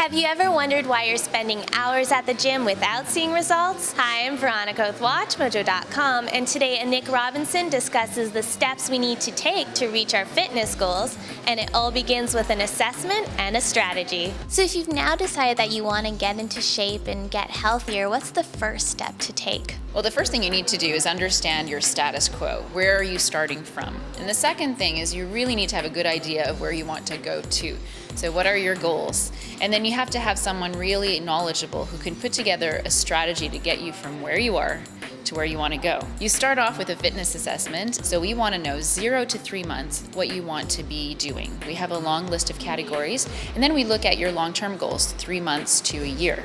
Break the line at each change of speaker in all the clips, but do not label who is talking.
Have you ever wondered why you're spending hours at the gym without seeing results? Hi, I'm Veronica with WatchMojo.com, and today Nick Robinson discusses the steps we need to take to reach our fitness goals, and it all begins with an assessment and a strategy. So if you've now decided that you want to get into shape and get healthier, what's the first step to take?
Well, the first thing you need to do is understand your status quo. Where are you starting from? And the second thing is you really need to have a good idea of where you want to go to. So what are your goals? And then you have to have someone really knowledgeable who can put together a strategy to get you from where you are to where you want to go. You start off with a fitness assessment, so we want to know 0 to 3 months what you want to be doing. We have a long list of categories, and then we look at your long-term goals, 3 months to a year.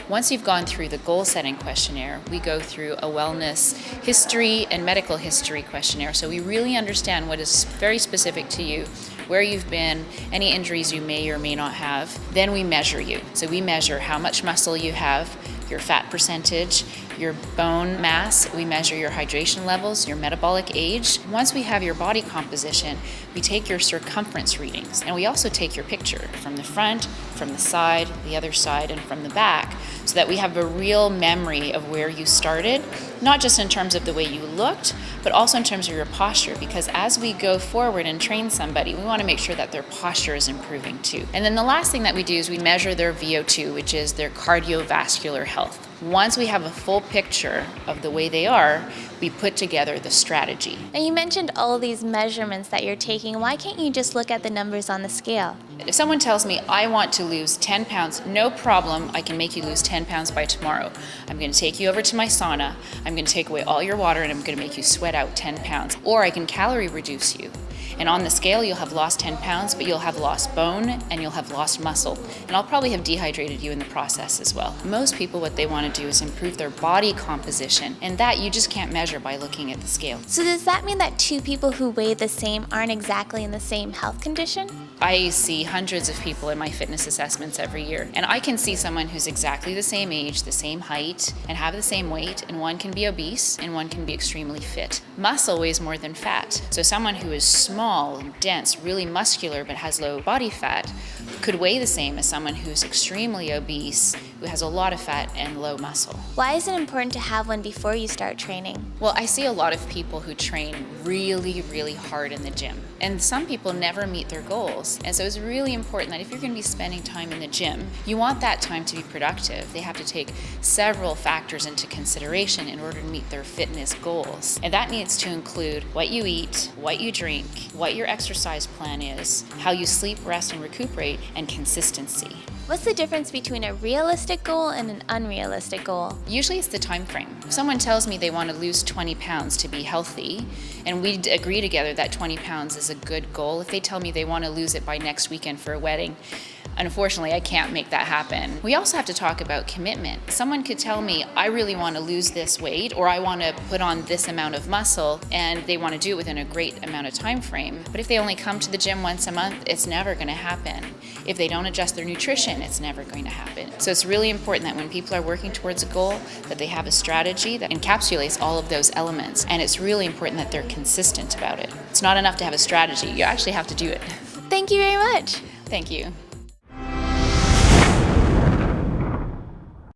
Once you've gone through the goal-setting questionnaire, we go through a wellness history and medical history questionnaire, so we really understand what is very specific to you, where you've been, any injuries you may or may not have. Then we measure you. So we measure how much muscle you have, your fat percentage, your bone mass. We measure your hydration levels, your metabolic age. Once we have your body composition, we take your circumference readings, and we also take your picture from the front, from the side, the other side, and from the back, so that we have a real memory of where you started, not just in terms of the way you looked, but also in terms of your posture, because as we go forward and train somebody, we want to make sure that their posture is improving too. And then the last thing that we do is we measure their VO2, which is their cardiovascular health. Once we have a full picture of the way they are, we put together the strategy.
And you mentioned all of these measurements that you're taking. Why can't you just look at the numbers on the scale?
If someone tells me, I want to lose 10 pounds, no problem, I can make you lose 10 pounds by tomorrow. I'm going to take you over to my sauna, I'm going to take away all your water, and I'm going to make you sweat out 10 pounds. Or I can calorie reduce you. And on the scale, you'll have lost 10 pounds, but you'll have lost bone and you'll have lost muscle. And I'll probably have dehydrated you in the process as well. Most people, what they want to do is improve their body composition, and that you just can't measure by looking at the scale.
So does that mean that two people who weigh the same aren't exactly in the same health condition?
I see hundreds of people in my fitness assessments every year, and I can see someone who's exactly the same age, the same height, and have the same weight, and one can be obese and one can be extremely fit. Muscle weighs more than fat, so someone who is small and dense, really muscular, but has low body fat could weigh the same as someone who's extremely obese, who has a lot of fat and low muscle.
Why is it important to have one before you start training?
Well, I see a lot of people who train really, really hard in the gym, and some people never meet their goals. And so it's really important that if you're going to be spending time in the gym, you want that time to be productive. They have to take several factors into consideration in order to meet their fitness goals. And that needs to include what you eat, what you drink, what your exercise plan is, how you sleep, rest, and recuperate, and consistency.
What's the difference between a realistic goal and an unrealistic goal?
Usually it's the time frame. If someone tells me they want to lose 20 pounds to be healthy, and we agree together that 20 pounds is a good goal, if they tell me they want to lose it by next weekend for a wedding, unfortunately, I can't make that happen. We also have to talk about commitment. Someone could tell me, I really want to lose this weight, or I want to put on this amount of muscle, and they want to do it within a great amount of time frame. But if they only come to the gym once a month, it's never going to happen. If they don't adjust their nutrition, it's never going to happen. So it's really important that when people are working towards a goal, that they have a strategy that encapsulates all of those elements. And it's really important that they're consistent about it. It's not enough to have a strategy. You actually have to do it.
Thank you very much.
Thank you.